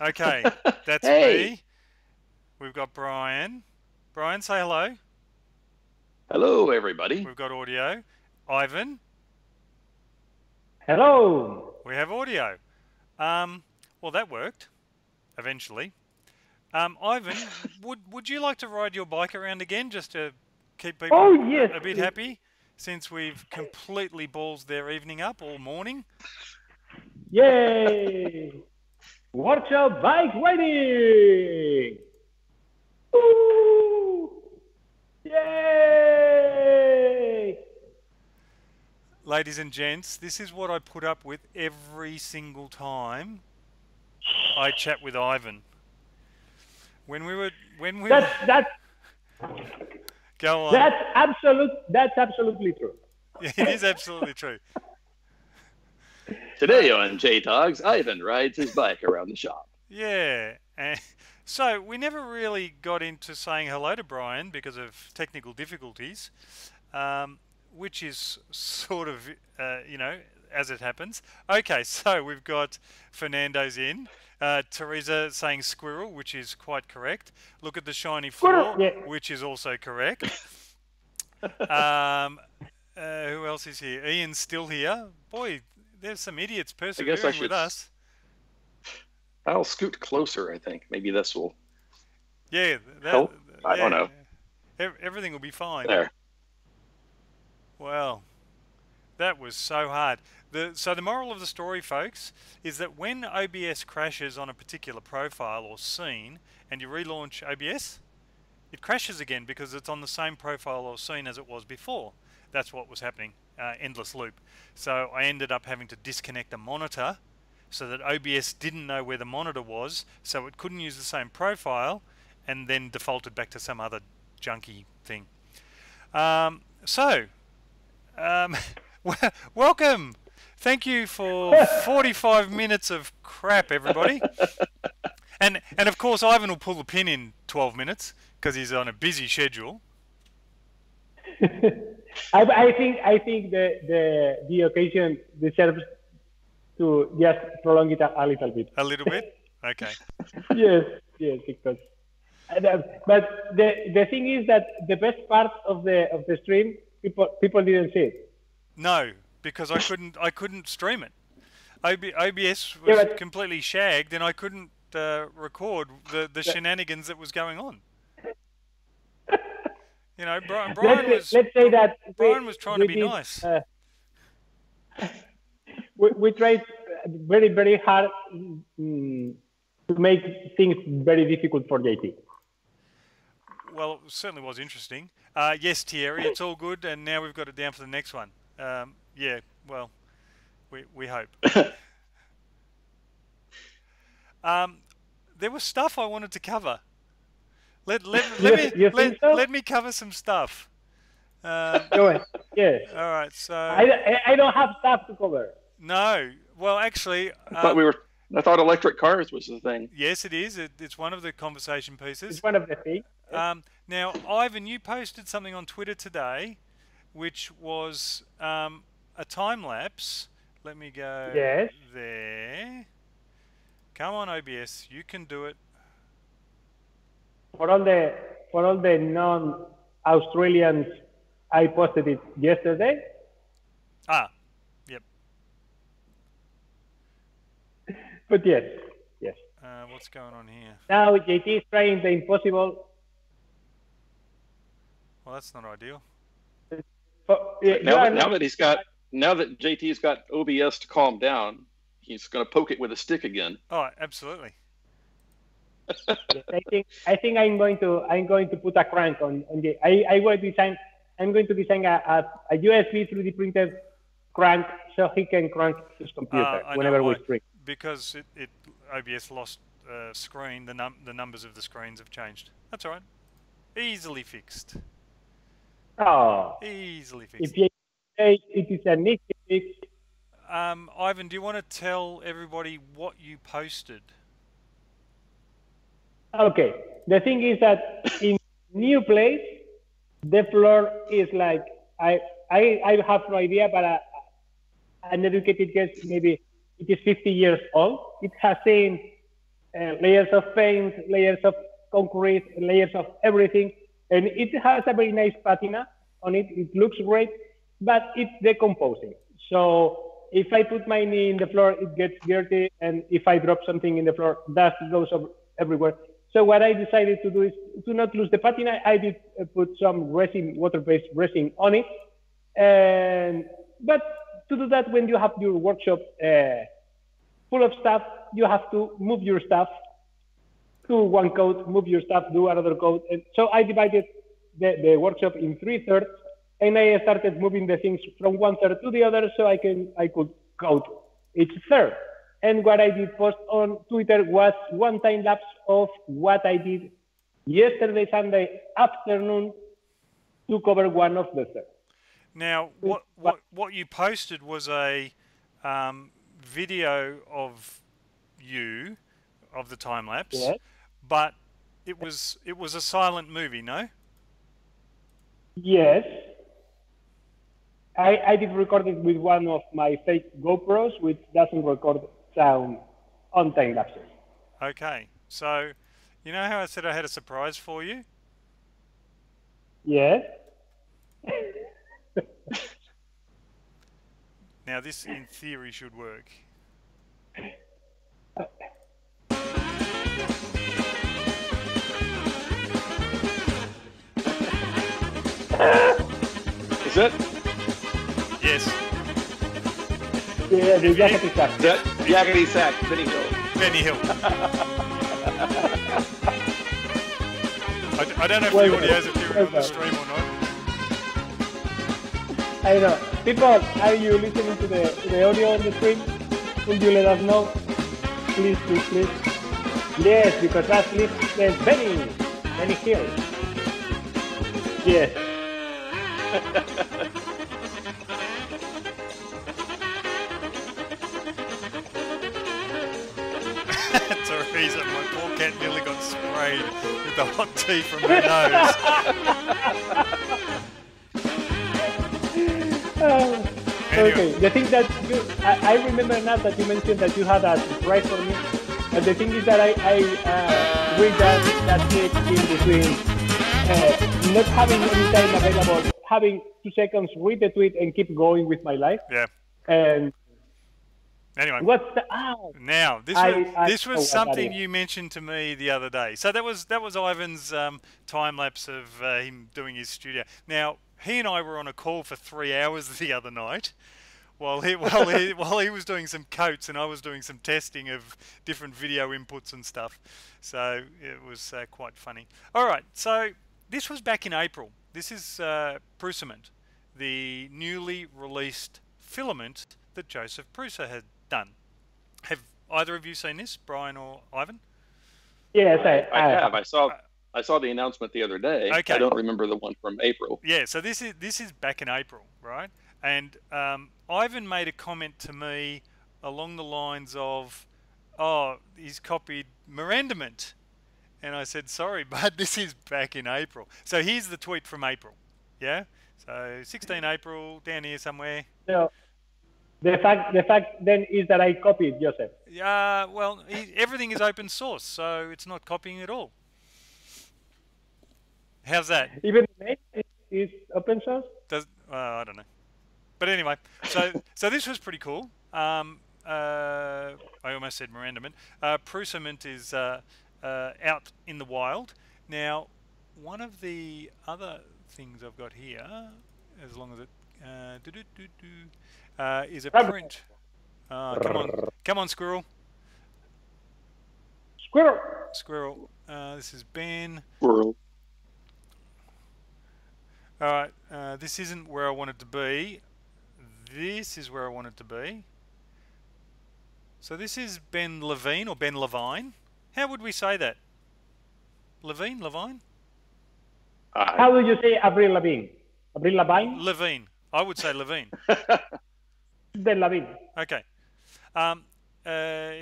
Okay, that's Hey, me. We've got Brian. Brian, say hello. hello everybody. We've got audio. Ivan, Hello. we have audio. Um, well, that worked eventually. Ivan, would you like to ride your bike around again just to keep Oh people yes. a bit happy since we've completely balls their evening up all morning? Yay! Workshop bike riding. Woo! Yay! Ladies and gents, this is what I put up with every single time I chat with Ivan. When we were That's go on. that's absolute. That's absolutely true. It is absolutely true. Today on J Dogs, Ivan rides his bike around the shop. Yeah. So we never really got into saying hello to Brian because of technical difficulties, which is sort of, as it happens. Okay, so we've got Fernando's in. Teresa saying squirrel, which is quite correct. Look at the shiny floor, Yeah. which is also correct. Um, who else is here? Ian's still here. Boy, there's some idiots I guess I persevering with should. us. I'll scoot closer. I think maybe this will Yeah, help. I don't yeah, know. everything will be fine. There. Well, that was so hard. So the moral of the story, folks, is that when OBS crashes on a particular profile or scene, and you relaunch OBS, it crashes again because it's on the same profile or scene as it was before. That's what was happening, endless loop. So I ended up having to disconnect a monitor so that OBS didn't know where the monitor was, so it couldn't use the same profile, and then defaulted back to some other junky thing. So, um, welcome. Thank you for 45 minutes of crap, everybody. And of course, Ivan will pull the pin in 12 minutes because he's on a busy schedule. I think the occasion deserves to just prolong it a little bit. A little bit? Okay. Yes, because. But the thing is that the best part of the stream, people didn't see it. No, because I couldn't stream it. OBS Yeah, was but completely shagged, and I couldn't record the shenanigans that was going on. You know, let's say that Brian was trying to we be did, nice. we tried very hard to make things very difficult for JT. Well, it certainly was interesting. Yes, Thierry, it's all good, and now we've got it down for the next one. Yeah, well, we hope. There was stuff I wanted to cover. Let me cover some stuff. Go ahead. Yes. All right, so I don't have stuff to cover. no. Well, actually, I thought electric cars was the thing. yes, it is. It's one of the conversation pieces. It's one of the things. Now, Ivan, you posted something on Twitter today, which was a time lapse. Let me go there. Come on, OBS, you can do it. For all the non-Australians, I posted it yesterday. Yep. But yes. What's going on here? Now JT is trying the impossible. Well, that's not ideal. Now that JT's got OBS to calm down, he's going to poke it with a stick again. Oh, absolutely. Yes, I think I'm going to put a crank on the. I'm going to design a USB 3D printed crank so he can crank his computer whenever we stream. Because OBS lost screen. The numbers of the screens have changed. That's all right. Easily fixed. Oh. Easily fixed. It is an easy fix. Ivan, do you want to tell everybody what you posted? Okay. The thing is that in new place, the floor is like I have no idea, but an educated guess maybe it is 50 years old. It has seen layers of paint, layers of concrete, layers of everything, and it has a very nice patina on it. It looks great, but it's decomposing. So if I put my knee in the floor, it gets dirty, and if I drop something in the floor, dust goes everywhere. So what I decided to do is to not lose the patina. I did put some resin, water-based resin on it, and but to do that, when you have your workshop full of stuff, you have to move your stuff to one coat, move your stuff, do another coat. And so I divided the workshop in 3/3, and I started moving the things from 1/3 to the other so I could coat each third. And what I did post on Twitter was one time lapse of what I did yesterday, Sunday afternoon, to cover one of the thirds. Now, what you posted was a video of you, of the time lapse, Yes. but it was a silent movie, no? Yes. I did record it with one of my fake GoPros, which doesn't record sound on time lapses. Okay, so you know how I said I had a surprise for you? Yes. Now this, in theory, should work. Is it? Yes. Yeah, the jacket sack. That Yakety Sack, Benny Hill. Benny Hill. I don't know if Well, the audio is appearing on the well. stream or not. I know. People, are you listening to the audio on the stream? Could you let us know? Please, please, please. Yes, because that's says Benny Hill. Yes. That's a reason my poor cat nearly got sprayed with the hot tea from her nose. Okay, the thing that I remember now that you mentioned that you had a surprise for me. But the thing is that I read that it in between not having any time available, having 2 seconds, read the tweet, and keep going with my life. Yeah. And anyway, what's the now this was something you mentioned to me the other day. So that was Ivan's time lapse of him doing his studio. Now he and I were on a call for 3 hours the other night, while he was doing some coats and I was doing some testing of different video inputs and stuff. So it was quite funny. All right, so this was back in April. This is Prusament, the newly released filament that Joseph Prusa had done. Have either of you seen this, Brian or Ivan? Yes, I have. I saw the announcement the other day. Okay. I don't remember the one from April. Yeah, so this is back in April, right? And Ivan made a comment to me along the lines of, "Oh, he's copied Mirandament," and I said, "Sorry, bud, this is back in April." So here's the tweet from April. Yeah, so 16 April down here somewhere. So the fact then is that I copied Joseph. Yeah, well, everything is open source, so it's not copying at all. How's that? Even the name is open source. I don't know, but anyway, so this was pretty cool. I almost said Mirandament. Prusament is out in the wild now. One of the other things I've got here, as long as it is a print. Come on, squirrel. Squirrel. This is Ben. Squirrel. All right. This isn't where I want it to be. This is where I want it to be. So this is Ben Levine or Ben Levine. How would we say that? Levine? How do you say Avril Lavigne? Avril Lavigne? Levine. I would say Levine. Ben Lavigne. Okay.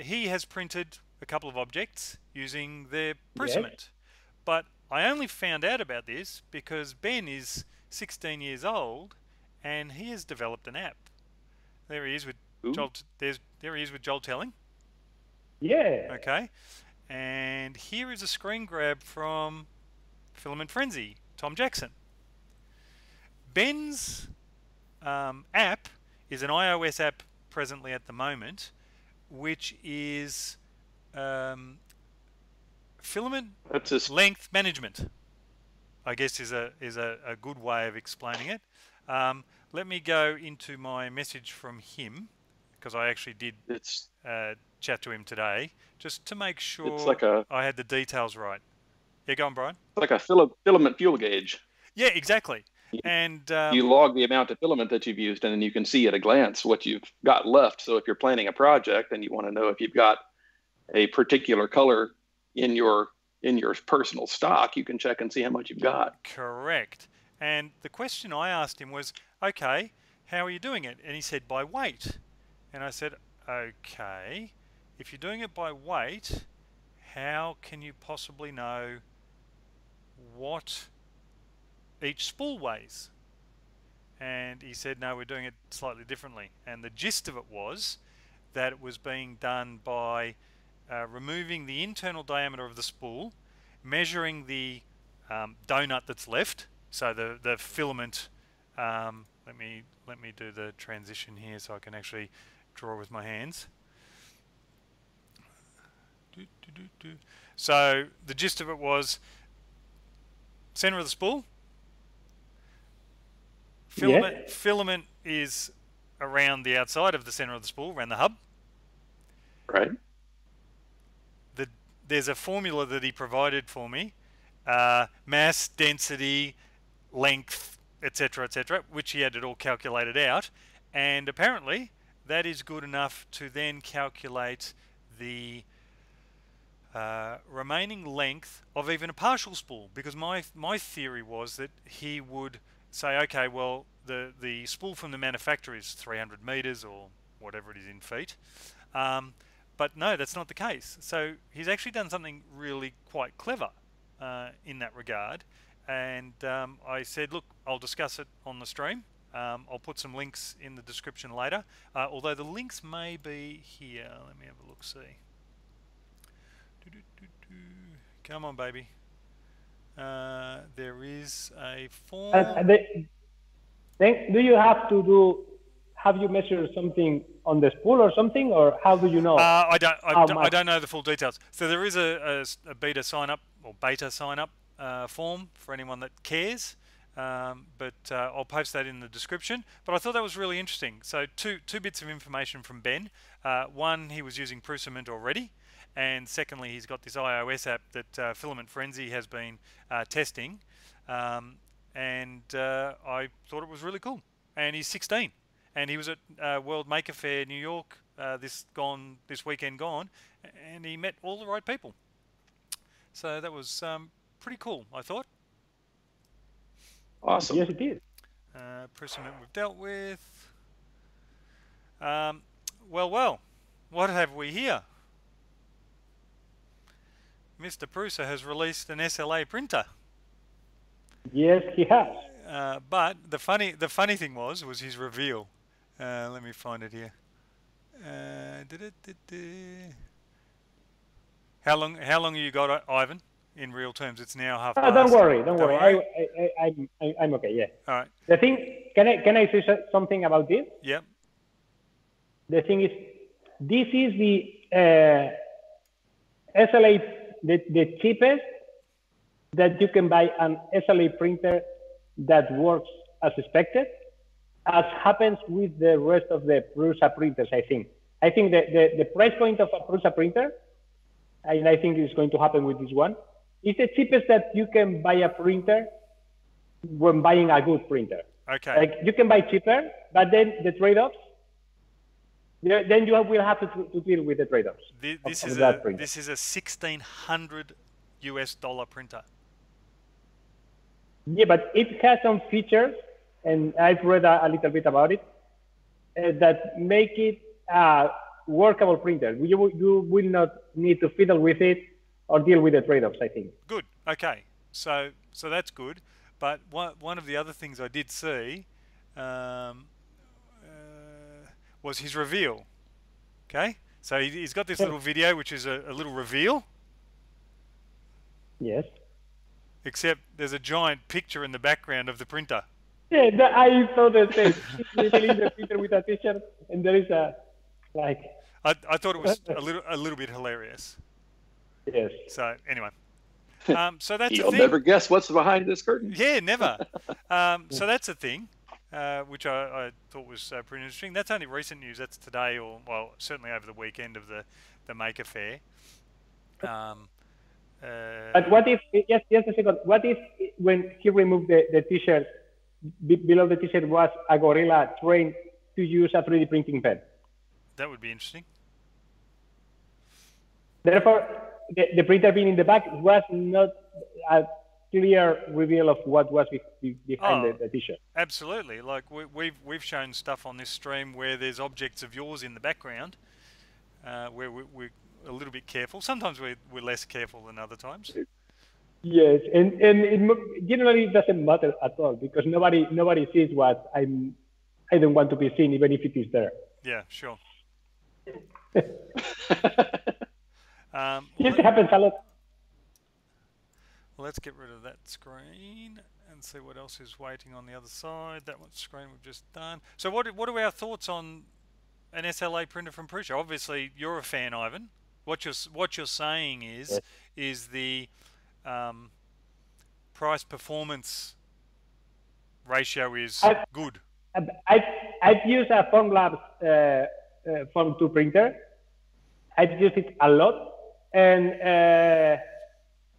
He has printed a couple of objects using their Prusament. Yes. But I only found out about this because Ben is 16 years old and he has developed an app. There he is with Joel. There he is with Joel Telling. Yeah. Okay. And here is a screen grab from Filament Frenzy, Tom Jackson. Ben's app is an iOS app presently at the moment, which is filament length management, I guess is a good way of explaining it. Let me go into my message from him, because I actually did chat to him today, just to make sure I had the details right. Yeah, go on, Brian. It's like a filament fuel gauge. Yeah, exactly. And you log the amount of filament that you've used, and then you can see at a glance what you've got left. So if you're planning a project and you want to know if you've got a particular color in your personal stock, you can check and see how much you've got. Correct. And the question I asked him was, okay, how are you doing it? And he said, by weight. And I said, okay, if you're doing it by weight, how can you possibly know what each spool weighs? And he said, no, we're doing it slightly differently. And the gist of it was that it was being done by removing the internal diameter of the spool, measuring the donut that's left, so the filament. Let me do the transition here so I can actually draw with my hands. So the gist of it was center of the spool. Filament is around the outside of the center of the spool, around the hub. Right. There's a formula that he provided for me, mass, density, length, etc., which he had it all calculated out, and apparently that is good enough to then calculate the remaining length of even a partial spool, because my theory was that he would say, okay, well, the spool from the manufacturer is 300 meters or whatever it is in feet. But no, that's not the case. So he's actually done something really quite clever in that regard. And I said, look, I'll discuss it on the stream. I'll put some links in the description later, although the links may be here. Let me have a look, see. Come on, baby. There is a form. Then do you have you measured something on the spool or something, or how do you know? I don't know the full details. So there is a beta sign up or beta sign up form for anyone that cares. But I'll post that in the description. But I thought that was really interesting. So two bits of information from Ben. One, he was using Prusament already, and secondly, he's got this iOS app that Filament Frenzy has been testing, and I thought it was really cool. And he's 16, and he was at World Maker Fair New York this weekend gone, and he met all the right people. So that was pretty cool, I thought. Awesome. Yes, it is. Prusament we've dealt with. Well, what have we here? Mr. Prusa has released an SLA printer. Yes, he has. But the funny thing was his reveal. Let me find it here. How long have you got, Ivan? In real terms, it's now half past. Don't worry. I'm okay. Yeah. All right. The thing, can I say something about this? Yep. The thing is, this is the SLA, the cheapest that you can buy an SLA printer that works as expected, as happens with the rest of the Prusa printers. I think the price point of a Prusa printer, and I think it's going to happen with this one, is the cheapest that you can buy a printer when buying a good printer. Okay. Like, you can buy cheaper, but then the trade-offs, then you will have to deal with the trade-offs. This is a $1,600 US printer. Yeah, but it has some features, and I've read a little bit about it, that make it a workable printer. You will not need to fiddle with it or deal with the trade-offs, I think. Good. Okay. So that's good. But one of the other things I did see was his reveal. Okay. So he's got this little video, which is a little reveal. Yes. Except there's a giant picture in the background of the printer. Yeah, I saw the same. He's literally in the printer with a T-shirt, and there is a like. I thought it was a little bit hilarious. Yes. So anyway, so that's a You'll thing. never guess what's behind this curtain. Yeah, never. So that's a thing, which I thought was pretty interesting. That's only recent news. That's today, or well, certainly over the weekend of the Maker Faire. But what if, just a second, what if when he removed the T-shirt, below the T-shirt was a gorilla trained to use a 3D printing pen? That would be interesting. Therefore, the printer being in the back was not a clear reveal of what was behind the T-shirt. Absolutely. Like we've shown stuff on this stream where there's objects of yours in the background, where we're a little bit careful. Sometimes we're less careful than other times. Yes, and it generally doesn't matter at all because nobody sees what I don't want to be seen, even if it is there. Yeah, sure. It happens a lot. Well, let's get rid of that screen and see what else is waiting on the other side. That one screen we've just done. So what are our thoughts on an SLA printer from Prusa? Obviously, you're a fan, Ivan. What you're saying is the price performance ratio is good. I've used a Formlabs Form 2 printer. I've used it a lot, and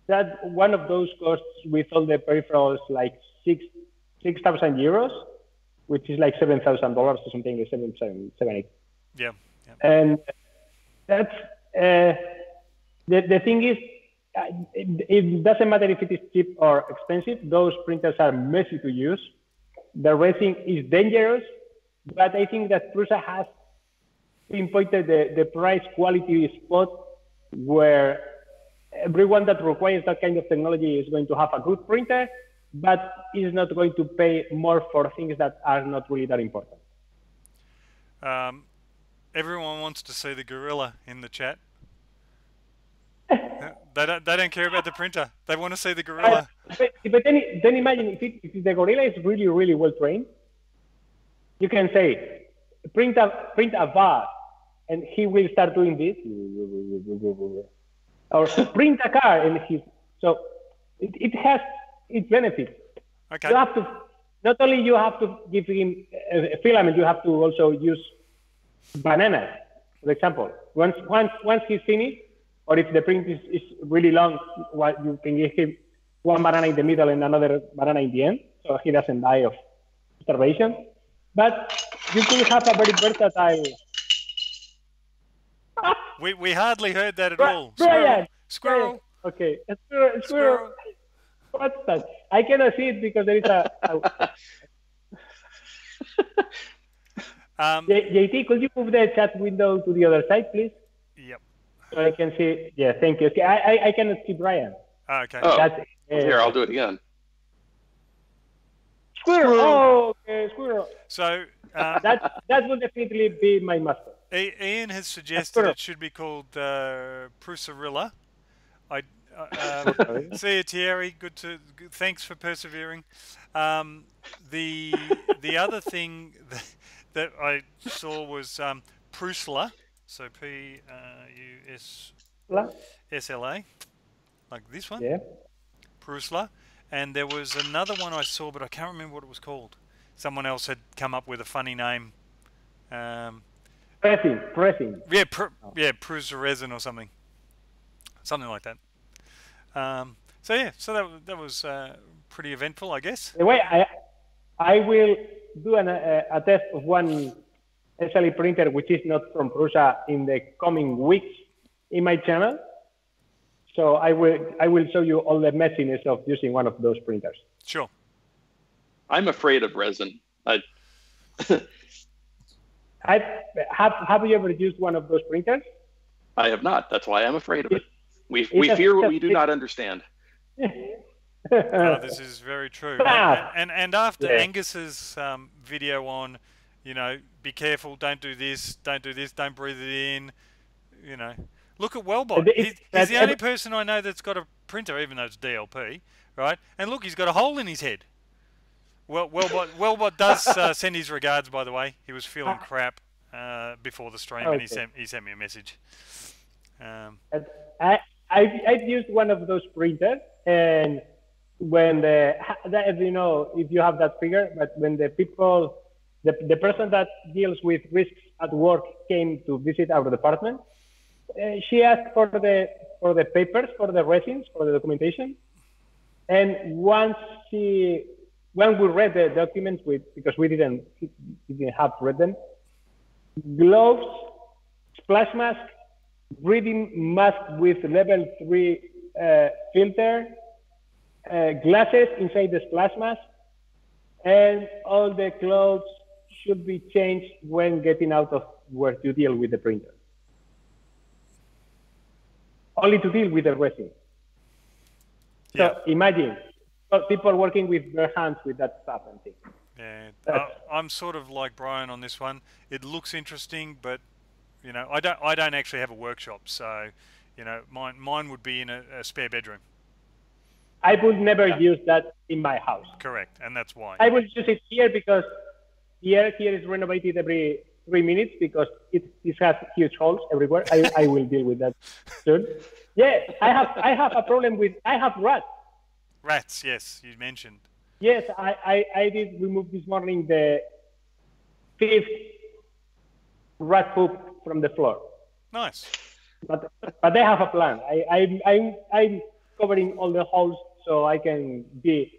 that one of those costs with all the peripherals like 6,000 euros, which is like $7,000 or something, like 7,800. Yeah. And that's the thing is, it doesn't matter if it is cheap or expensive. Those printers are messy to use. The resin is dangerous, but I think that Prusa has pinpointed the price quality spot where everyone that requires that kind of technology is going to have a good printer, but is not going to pay more for things that are not really that important. Everyone wants to see the gorilla in the chat. They don't care about the printer. They want to see the gorilla. But then imagine if the gorilla is really, really well trained, you can say, print a vase, and he will start doing this. Or print a car, and so it has its benefits. Okay. You have to, not only you have to give him a filament, you have to also use bananas, for example. Once he's finished, or if the print is really long, you can give him one banana in the middle and another banana in the end, so he doesn't die of starvation. But you could have a very versatile. We hardly heard that at all. Brian, Squirrel. Okay, squirrel. What's that? I cannot see it because there is a JT, could you move the chat window to the other side, please? Yep. So I can see. Yeah, thank you. Okay, I cannot see Brian. Okay. Oh, here, I'll do it again. Squirrel. Oh, okay, squirrel. So that will definitely be my master. Ian has suggested it should be called Prusarilla. See you, Thierry. Thanks for persevering. The other thing that I saw was Prusla, so P-U-S-S-L-A, like this one. Yeah. Prusla, and there was another one I saw, but I can't remember what it was called. Someone else had come up with a funny name. Pressing. Yeah, Prusa resin or something like that. So that was pretty eventful, I guess. Anyway, I will do a test of one SLA printer which is not from Prusa in the coming weeks in my channel. So I will show you all the messiness of using one of those printers. Sure. I'm afraid of resin. Have you ever used one of those printers? I have not. That's why I'm afraid of it. We fear what we do not understand. This is very true. And after Angus's video on, be careful, don't do this, don't breathe it in, look at Wellbot. He's the only person I know that's got a printer, even though it's DLP, right? And look, he's got a hole in his head. Well, Wellbot does send his regards, by the way. He was feeling crap before the stream, and he sent me a message. I've used one of those printers, and when if you have that figure, but when the person that deals with risks at work came to visit our department, she asked for the papers, for the resins, for the documentation, and when we read the documents, because we didn't have read them, gloves, splash mask, breathing mask with level 3 filter, glasses inside the splash mask, and all the clothes should be changed when getting out of work to deal with the printer. Only to deal with the resin. So imagine people working with their hands with that stuff and things. Yeah, I'm sort of like Bryan on this one. It looks interesting, but I don't actually have a workshop, so mine would be in a spare bedroom. I would never use that in my house. Correct, and that's why. I would use it here because here is renovated every 3 minutes because it has huge holes everywhere. I will deal with that soon. Yeah, I have a problem with rats. Rats, yes, you mentioned. Yes, I did remove this morning the 5th rat poop from the floor. Nice. But they have a plan. I'm covering all the holes so I can be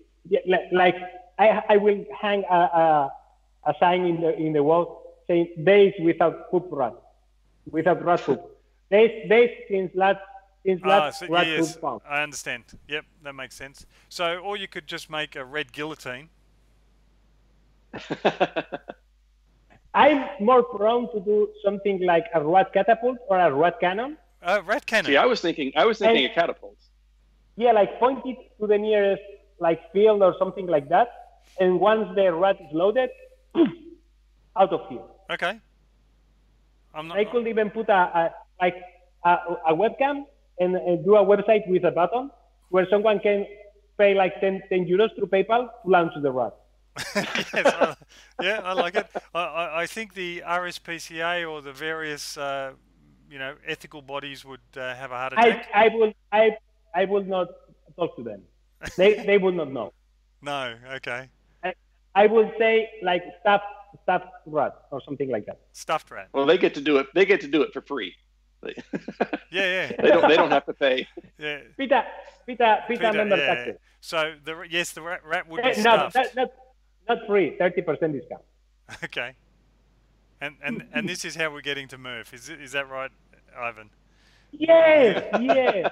like I will hang a sign in the wall saying days without poop rat, without rat poop. Days since last rat poop found. I understand. Yep, that makes sense. So, or you could just make a red guillotine. I'm more prone to do something like a rat catapult or a rat cannon. Rat cannon. See, I was thinking of catapults. Yeah, like point it to the nearest field or something like that, and once the rat is loaded, out of here. Okay. I could even put a webcam and do a website with a button where someone can pay like 10 euros through PayPal to launch the rat. Yes, yeah, I like it. I think the RSPCA or the various ethical bodies would have a heart attack. I will not talk to them. They will not know. No, okay. I will say like stuffed rat or something like that. Stuffed rat. Well, they get to do it. They get to do it for free. Yeah. They don't have to pay. Yeah. Pita member taxes. So the rat would be stuffed. Not free. 30% discount. Okay. And this is how we're getting to Murph. Is that right, Ivan? Yes. Yes.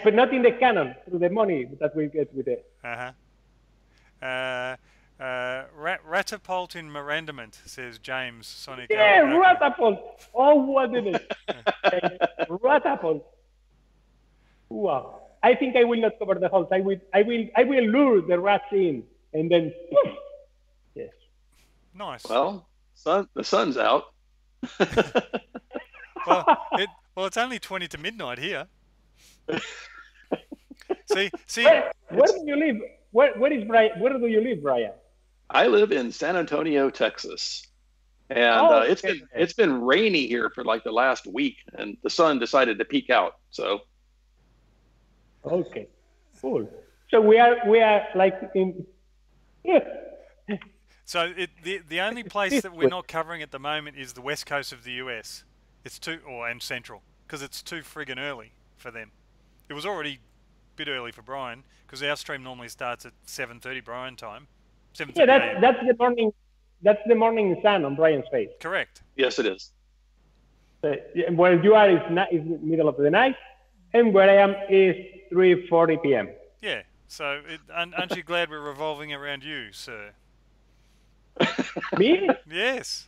But not in the canon, through the money that we get with it. Ratapult in Mirandament, says James Sonic. Yeah, Ratapult. Oh, what is it? Ratapult. Wow. I think I will not cover the holes. I will lure the rats in, and then poof. Yes. Nice. Well, the sun's out. Well, it's only 20 to midnight here. See. Where do you live? Where is Bryan? Where do you live, Bryan? I live in San Antonio, Texas, and it's been rainy here for like the last week, and the sun decided to peek out. So. Okay. Cool. So we are like in. Yeah. So the only place that we're not covering at the moment is the west coast of the US. It's and central, because it's too friggin' early for them. It was already a bit early for Bryan, because our stream normally starts at 7:30 Bryan time. 7:30 yeah, that's the morning. That's the morning sun on Bryan's face. Correct. Yes, it is. Where you are is middle of the night, and where I am is 3:40 p.m. Yeah. So aren't you glad we're revolving around you, sir? Me? Yes.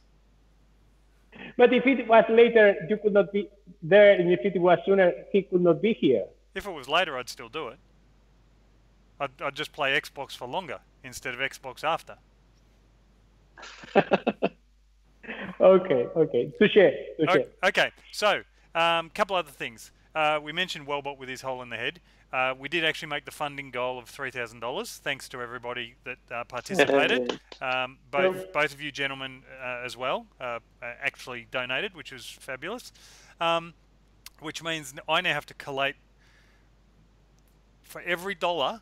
But if it was later, you could not be there, and if it was sooner, he could not be here. If it was later, I'd still do it. I'd just play Xbox for longer instead of Xbox after. Okay. Touché. Okay, so couple other things. We mentioned Wellbot with his hole in the head. we did actually make the funding goal of $3,000. Thanks to everybody that participated. Both of you gentlemen as well actually donated, which was fabulous. Which means I now have to collate for every dollar.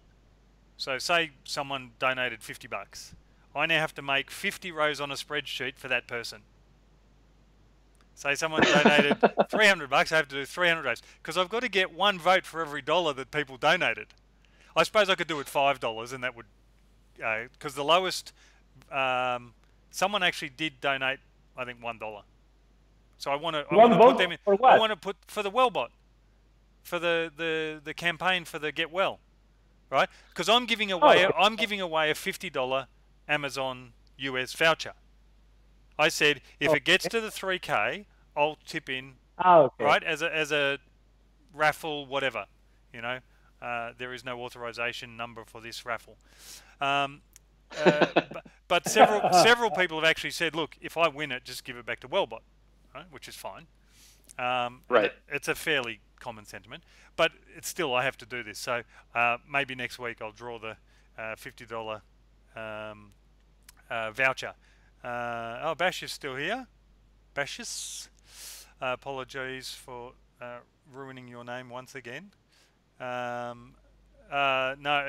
So say someone donated $50. I now have to make 50 rows on a spreadsheet for that person. Say someone donated $300, I have to do 300 rows because I've got to get one vote for every dollar that people donated. I suppose I could do it $5, and that would, because the lowest, someone actually did donate, I think $1. So I want to put them in. For what? I want to put for the Wellbot, for the campaign for the Get Well, right? Because I'm giving away a $50 Amazon US voucher. I said if it gets to the 3K, I'll tip in, right, as a raffle, whatever. You know, there is no authorization number for this raffle. But several people have actually said, look, if I win it, just give it back to Wellbot, right? Which is fine. Right. It's a fairly common sentiment, but it's still I have to do this. So maybe next week I'll draw the $50 voucher. Bash is still here. Bashis, apologies for ruining your name once again. No,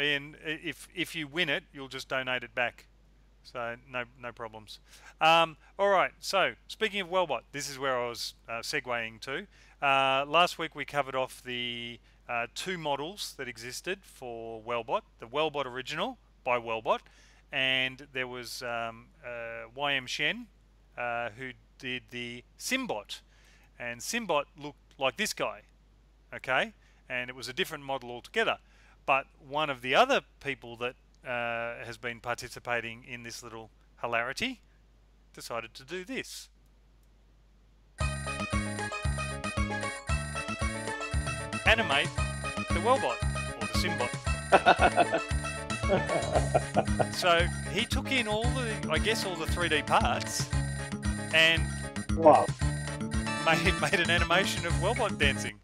Ian, if you win it, you'll just donate it back. So no problems. All right. So speaking of Wellbot, this is where I was segueing to. Last week we covered off the two models that existed for Wellbot: the Wellbot Original by Wellbot, and there was YM Shen who did the Simbot, and Simbot looked like this guy, okay, and it was a different model altogether. But one of the other people that has been participating in this little hilarity decided to do this. Animate the Wellbot or the Simbot. So he took in all the 3D parts and made an animation of Wellbot dancing.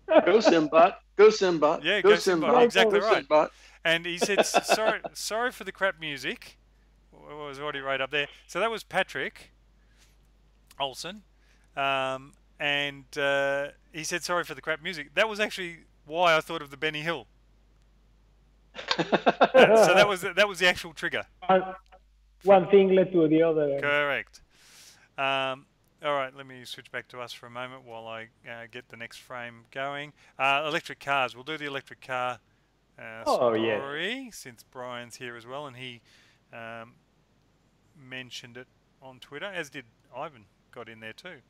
Go Simbot, go Simbot. Yeah, go Simbot. Exactly right. Simbot. And he said, sorry for the crap music. What was already right up there. So that was Patrick Olsen. And he said, sorry for the crap music. That was actually why I thought of the Benny Hill. So that was the actual trigger. One thing led to the other. Correct. All right, let me switch back to us for a moment while I get the next frame going. Electric cars. We'll do the electric car story since Brian's here as well, and he mentioned it on Twitter, as did Ivan. Got in there too.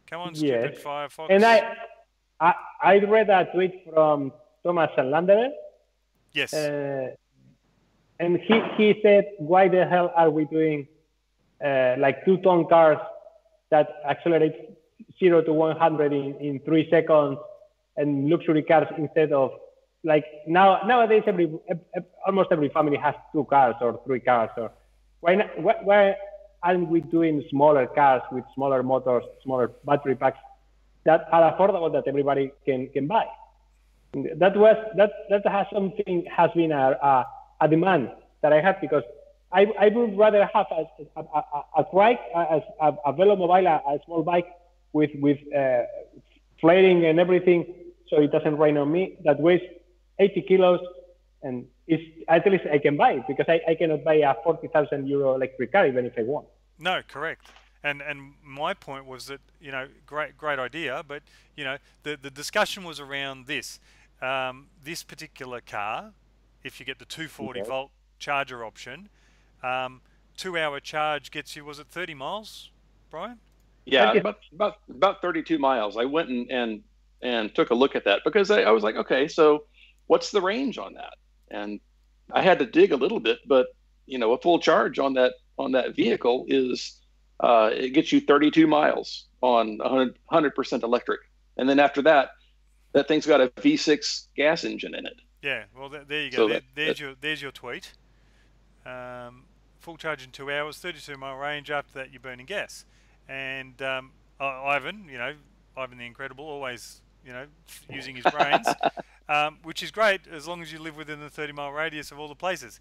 Come on, stupid Firefox. And I read a tweet from Thomas Landerer. Yes. And he said, why the hell are we doing like 2-ton cars that accelerate 0 to 100 in 3 seconds, and luxury cars instead of like nowadays almost every family has 2 cars or 3 cars. Or why aren't we doing smaller cars with smaller motors, smaller battery packs that are affordable that everybody can buy? That has been a demand that I had, because I would rather have a trike, a velomobile, a small bike with flaring and everything, so it doesn't rain on me, that weighs 80 kilos, and at least I can buy it, because I cannot buy a 40,000 euro electric car even if I want. No, correct. And my point was that, great idea, but the discussion was around this. This particular car, if you get the 240 volt charger option, 2-hour charge gets you, was it 30 miles, Brian? Yeah, about 32 miles. I went and took a look at that, because I was like, okay, so what's the range on that? And I had to dig a little bit, but a full charge on that vehicle is it gets you 32 miles on 100% electric, and then after that thing's got a V6 gas engine in it. Yeah, well, there you go. So there's your tweet. Full charge in 2 hours, 32-mile range. After that, you're burning gas. And Ivan, Ivan the Incredible, always, using his brains, which is great as long as you live within the 30-mile radius of all the places.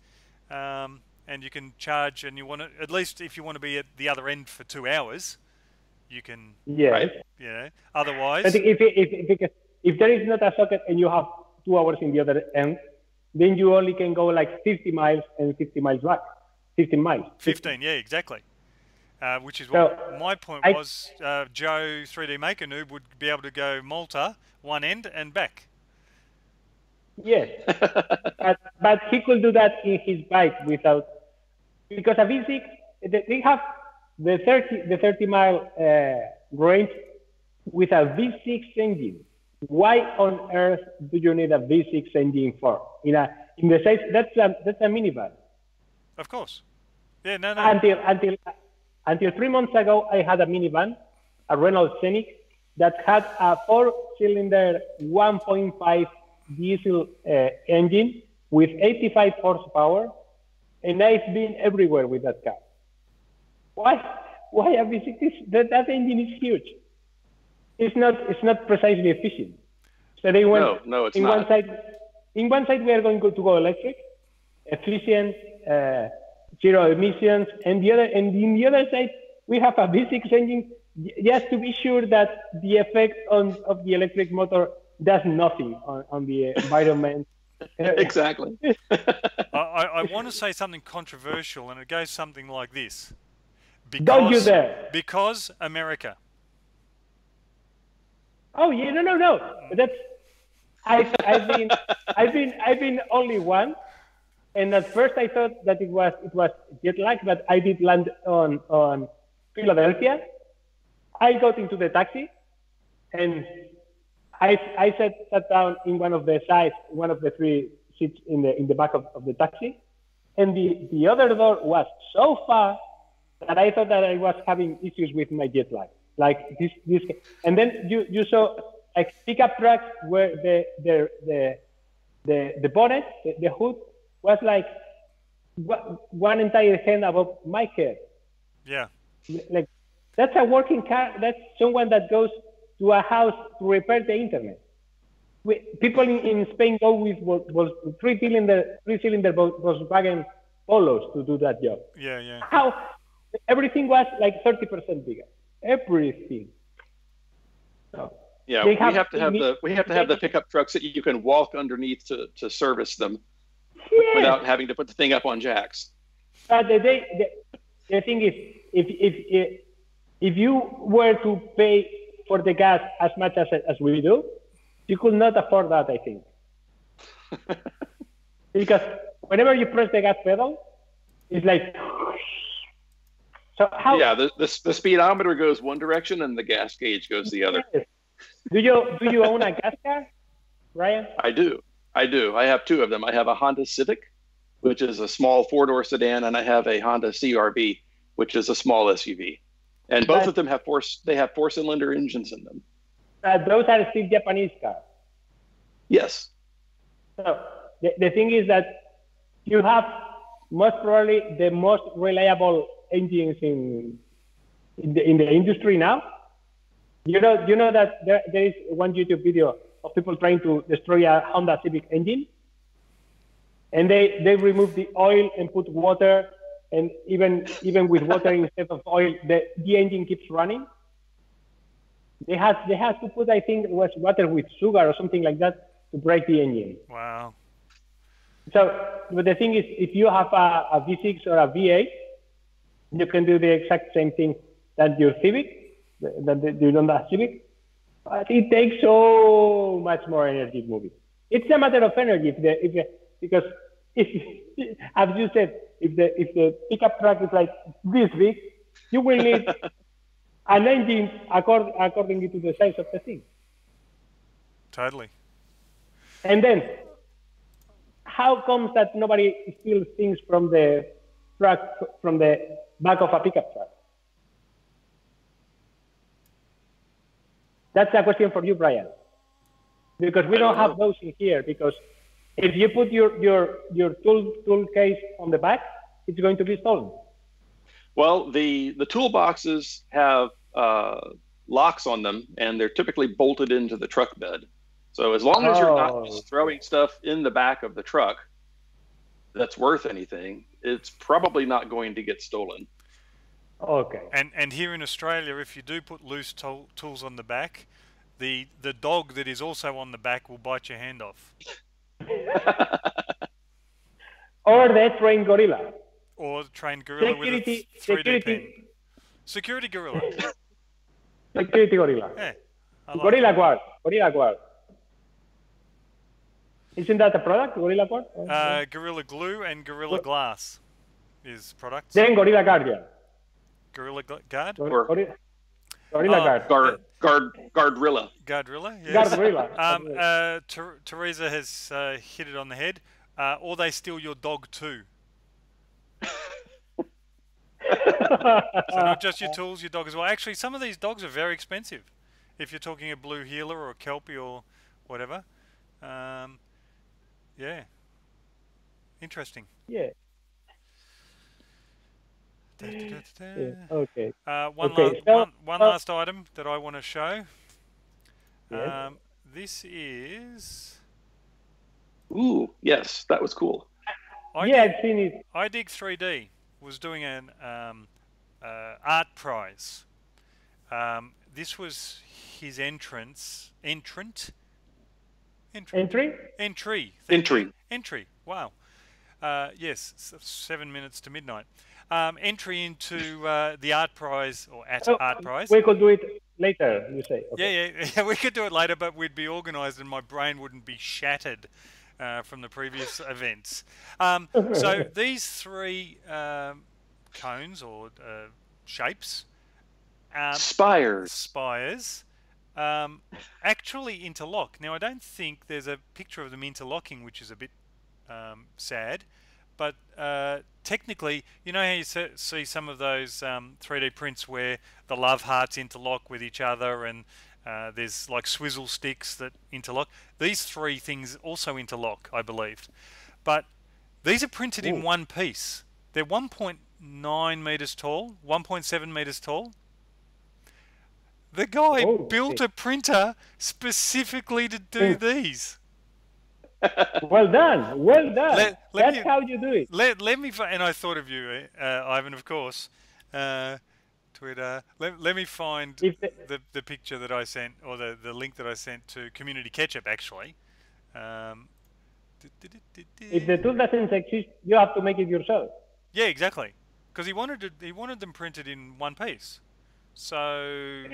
And you can charge, and you want to, at least if you want to be at the other end for 2 hours, you can. Yes. Right. You know, otherwise. I think if there is not a socket and you have 2 hours in the other end, then you only can go like 50 miles and 50 miles back. 15 miles. 15, yeah, exactly. Which is what my point was. Joe 3D Maker Noob would be able to go Malta, one end, and back. Yes, but he could do that in his bike without, because a V6, they have the 30 mile range with a V6 engine. Why on earth do you need a V6 engine for? In the size that's a minivan. Of course. Yeah, no. Until 3 months ago, I had a minivan, a Renault Scenic, that had a 4-cylinder 1.5 diesel engine with 85 horsepower, and I've been everywhere with that car. Why a V6? That engine is huge. It's not precisely efficient. So they went. No, it's in not. In one side, we are going to go electric, efficient, zero emissions, and in the other side, we have a V6 engine just to be sure that the effect of the electric motor does nothing on the environment. Exactly. I want to say something controversial, and it goes something like this. Don't you dare. Because America. Oh yeah, no. That's I've been only once, and at first I thought that it was jet lag, but I did land on Philadelphia. I got into the taxi, and I sat down in one of the sides, one of the 3 seats in the back of the taxi, and the other door was so far that I thought that I was having issues with my jet lag. Like this, and then you saw like pickup trucks where the bonnet, the hood was like one entire hand above my head. Yeah. Like that's a working car. That's someone that goes to a house to repair the internet. People in Spain go with 3-cylinder Volkswagen Polos to do that job. Yeah. How everything was like 30% bigger. Everything. So yeah, we have to have the pickup trucks that you can walk underneath to service them without having to put the thing up on jacks. But the thing is, if you were to pay for the gas as much as we do, you could not afford that, I think. Because whenever you press the gas pedal, it's like. So how? Yeah, the speedometer goes one direction and the gas gauge goes the other. Do you own a gas car, Ryan? I do. I have 2 of them. I have a Honda Civic, which is a small 4-door sedan, and I have a Honda CRV, which is a small SUV. And both of them have 4-cylinder engines in them. Those are still Japanese cars. Yes. So the thing is that you have most probably the most reliable engines in the industry now. You know that there is one YouTube video of people trying to destroy a Honda Civic engine, and they remove the oil and put water, and even with water instead of oil, the engine keeps running. They had to put, I think it was water with sugar or something like that to break the engine. Wow. So, but the thing is, if you have a V6 or a V8, you can do the exact same thing that your Civic, that you don't have Civic, but it takes so much more energy to move it. It's a matter of energy, because as you said, if the pickup truck is like this big, you will need an engine according to the size of the thing. Totally. And then, how comes that nobody steals things from the truck, from the back of a pickup truck? That's a question for you, Brian. Because we don't have those in here. Because if you put your tool case on the back, it's going to be stolen. Well, the toolboxes have locks on them, and they're typically bolted into the truck bed. So as long as you're not Oh, just throwing stuff in the back of the truck that's worth anything, it's probably not going to get stolen. okay. And here in Australia, if you do put loose tools on the back, the dog that is also on the back will bite your hand off. Or the trained gorilla. Or the trained gorilla with a 3D pen. Security gorilla. Security gorilla. Yeah, I like Gorilla it. Guard. Gorilla Guard. Isn't that a product, Gorilla Guard? Gorilla Glue and Gorilla Glass is products. Then Gorilla Guardian. Gorilla Guard? Or Gorilla Guard. Guardrilla. Guardrilla, yes. Guardrilla. Teresa has hit it on the head. Or they steal your dog too. So not just your tools, your dog as well. Actually, some of these dogs are very expensive. If you're talking a blue heeler or a kelpie or whatever. Yeah. Interesting. Yeah. Da, da, da, da, da. Yeah. Okay. One last item that I want to show. Yes. This is... Ooh, yes, that was cool. I've seen it. iDig 3D was doing an art prize. This was his entry. Wow. Yes, 7 minutes to midnight. Entry into the art prize or art prize. We could do it later, you say. Okay. Yeah, we could do it later, but we'd be organised and my brain wouldn't be shattered from the previous events. So these three cones or shapes, spires, actually interlock. Now, I don't think there's a picture of them interlocking, which is a bit sad, but technically, you know how you see some of those 3D prints where the love hearts interlock with each other and there's like swizzle sticks that interlock. These three things also interlock, I believe. But these are printed in one piece. They're 1.9 meters tall, 1.7 meters tall. The guy built a printer specifically to do these. Well done. That's how you do it. Let me, and I thought of you, Ivan, of course. Twitter. Let me find the picture that I sent, or the link that I sent to Community Ketchup, actually. If the tool doesn't exist, you have to make it yourself. Yeah, exactly. Because he wanted them printed in one piece. So,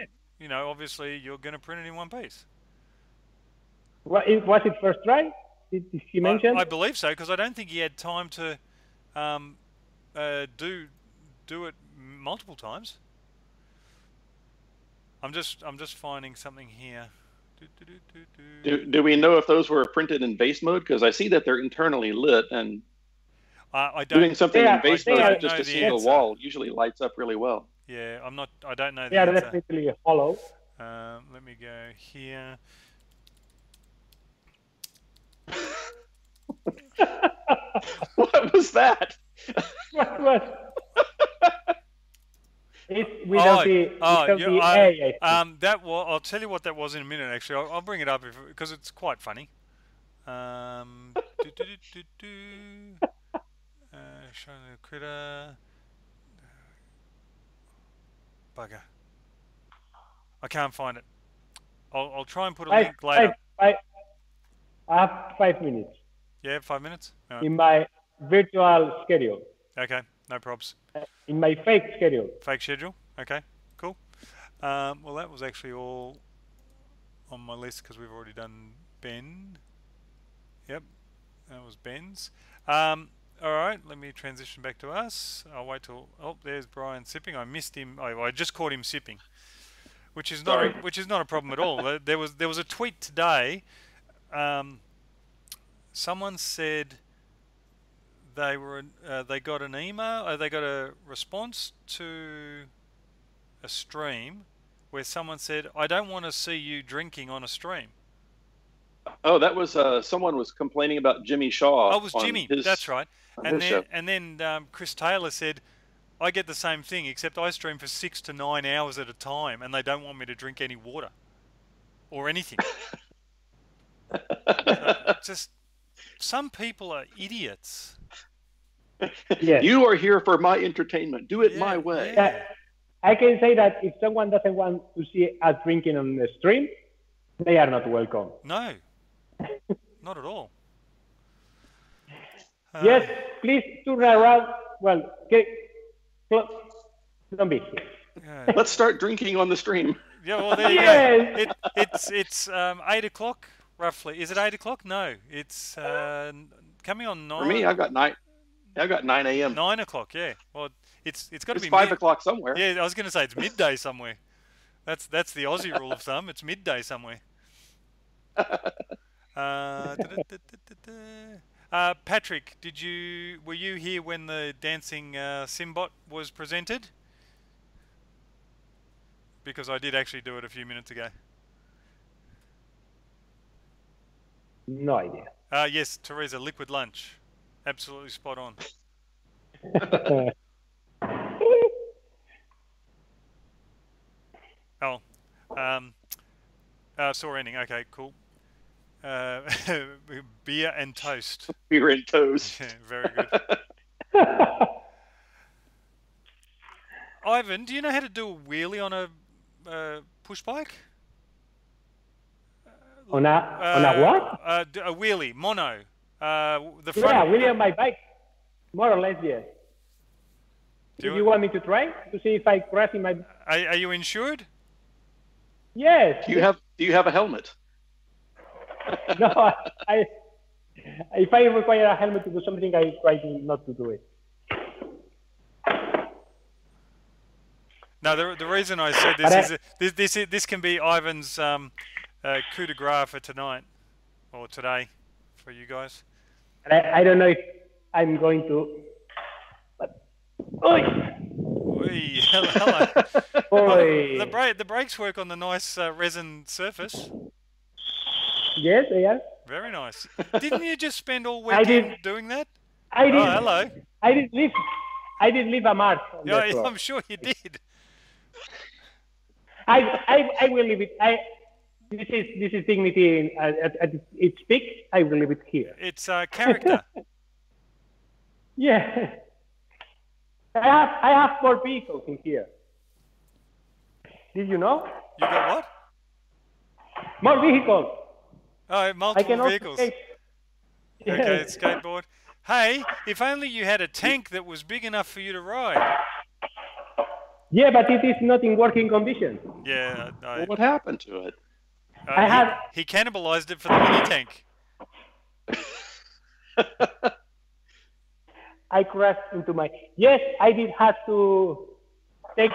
you know, obviously you're going to print it in one piece. Was it first try? Did he mention? I believe so, because I don't think he had time to do it multiple times. I'm just finding something here. Do we know if those were printed in base mode? Because I see that they're internally lit, and I don't, doing something in base mode just to see the wall usually lights up really well. Yeah, I don't know the answer. answer. Definitely hollow. Let me go here. What was that? What was? It's without the A. That was. I'll tell you what that was in a minute. Actually, I'll bring it up because it's quite funny. Showing the critter. Bugger. I can't find it. I'll try and put a link later. I have 5 minutes. Yeah, 5 minutes? Right. In my virtual schedule. Okay, no probs. In my fake schedule. Fake schedule? Okay, cool. Well, that was actually all on my list because we've already done Ben. Yep, that was Ben's. All right, let me transition back to us. I'll wait till... Oh, there's Brian sipping. I missed him. I just caught him sipping, which is not a problem at all. There was a tweet today. Someone said they got an email, they got a response to a stream where someone said, "I don't want to see you drinking on a stream." Oh, that was someone was complaining about Jimmy Shaw. Oh, it was Jimmy. That's right. And then Chris Taylor said, "I get the same thing, except I stream for 6 to 9 hours at a time, and they don't want me to drink any water or anything." Just some people are idiots. Yes. You are here for my entertainment. Do it Yeah, my way. yeah. I can say that if someone doesn't want to see us drinking on the stream, they are not welcome. No, not at all. Yes, please turn around. Well, don't be here. Yeah. Let's start drinking on the stream. Yeah, well, there you Yes. go. It's 8 o'clock roughly. Is it 8 o'clock? No, it's coming on 9. For me, I've got 9 a.m. 9 o'clock. Yeah. Well, it's got to It's be 5 o'clock somewhere. Yeah, I was going to say it's midday somewhere. That's the Aussie rule of thumb. It's midday somewhere. Patrick, were you here when the dancing Simbot was presented? Because I did actually do it a few minutes ago. No idea. Yes, Teresa, liquid lunch. Absolutely spot on. Oh, saw ending. Okay, cool. Beer and toast. Beer and toast. Yeah, very good. Ivan, do you know how to do a wheelie on a push bike? On a what? A wheelie, mono. The front. Yeah, wheelie on my bike. More or less, yes. Do you want me to try to see if I crash in my? Are you insured? Yes. Do you have a helmet? No, if I require a helmet to do something, I try not to do it. No, the reason I said this is this can be Ivan's coup de grace for tonight or today for you guys. And I don't know if I'm going to. But, oi! Oi, hello. Oi! The brakes work on the nice resin surface. Yes, they are. Very nice. Didn't you just spend all weekend doing that? I did. Oh, hello. I did leave a mark on the floor. I'm sure you did. I will leave it. This is dignity at its peak. I will leave it here. It's character. Yeah. I have 4 vehicles in here. Did you know? You got what? More vehicles. Oh, multiple vehicles. Skate. Okay, skateboard. Hey, if only you had a tank that was big enough for you to ride. Yeah, but it is not in working condition. Yeah. Well, what happened to it? He cannibalized it for the mini tank. I crashed into my. Yes, I did have to take.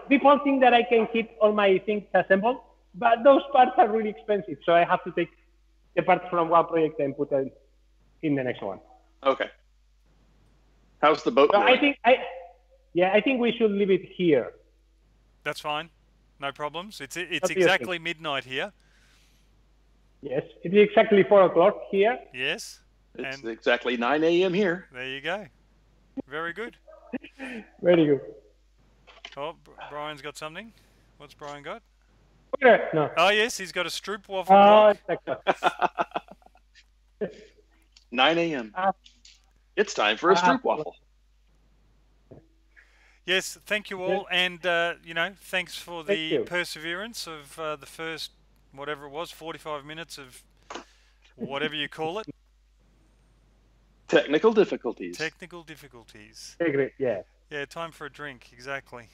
People think that I can keep all my things assembled, but those parts are really expensive, so I have to take the parts from one project and put them in the next one. Okay. How's the boat So going? I think we should leave it here. That's fine. No problems. It's exactly midnight here. Yes, it is exactly 4 o'clock here. Yes. It's exactly 9 a.m. here. There you go. Very good. Very good. Oh, Brian's got something. What's Brian got? No. Oh, yes, he's got a Stroop waffle block. Exactly. 9 a.m. It's time for a Stroop waffle. Yes, thank you all, and thanks for the perseverance of the first, whatever it was, 45 minutes of whatever you call it. Technical difficulties. Technical difficulties. Yeah. Yeah, time for a drink, exactly.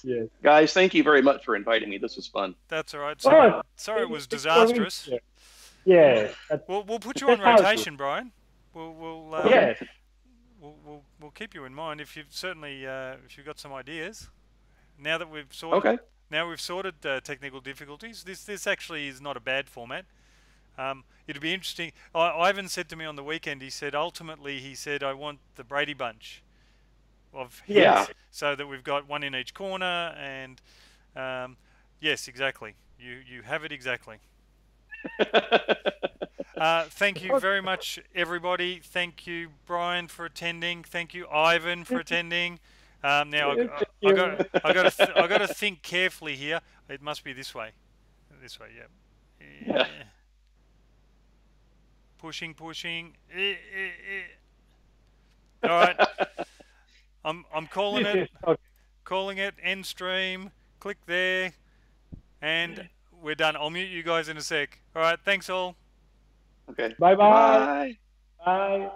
Yes. Guys, thank you very much for inviting me. This was fun. That's all right. Sorry it was disastrous. Yeah. We'll put you on rotation, Brian. We'll keep you in mind if you've certainly if you've got some ideas. Now that we've sorted technical difficulties, this actually is not a bad format. It'll be interesting. Ivan said to me on the weekend, he said ultimately I want the Brady Bunch of heads, so that we've got one in each corner, and yes, exactly. You have it exactly. Thank you very much, everybody. Thank you, Brian, for attending. Thank you, Ivan, for attending. Now I got to think carefully here. It must be this way. This way, yeah. pushing. All right, I'm calling This it. is okay. Calling it end stream. Click there, and we're done. I'll mute you guys in a sec. All right, thanks all. Okay. Bye-bye. Bye. Bye.